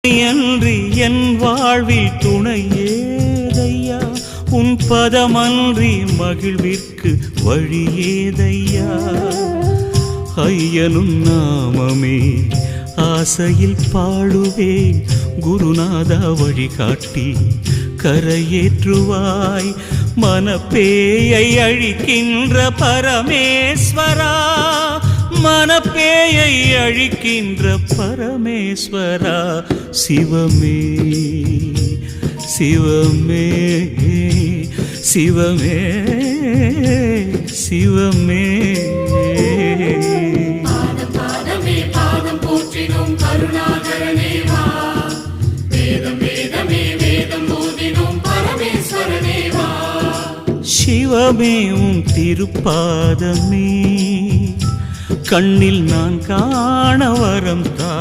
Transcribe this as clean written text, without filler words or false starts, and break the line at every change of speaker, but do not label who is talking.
அன்றி என் வாழ்வில் துணை ஏதையா, உன் பதமன்றி மகிழ்விற்கு வழி ஏதையா. ஐயனும் நாமமே ஆசையில் பாடுவேன், குருநாதா வழிகாட்டி கரையேற்றுவாய். மனப்பேயை அழிக்கின்ற பரமேஸ்வரா, மனப்பேயை அழிக்கின்ற பரமேஸ்வரா. சிவமே சிவமே சிவமே சிவமே.
பாதமே பாதம் போற்றினோம் கருணாகரனே வா, வேதம் வேதமே வேதம் போதினோம் பரமேஸ்வரனே வா.
சிவமே உன் திருப்பாதமே கண்ணில் நான் காண வரம் தா.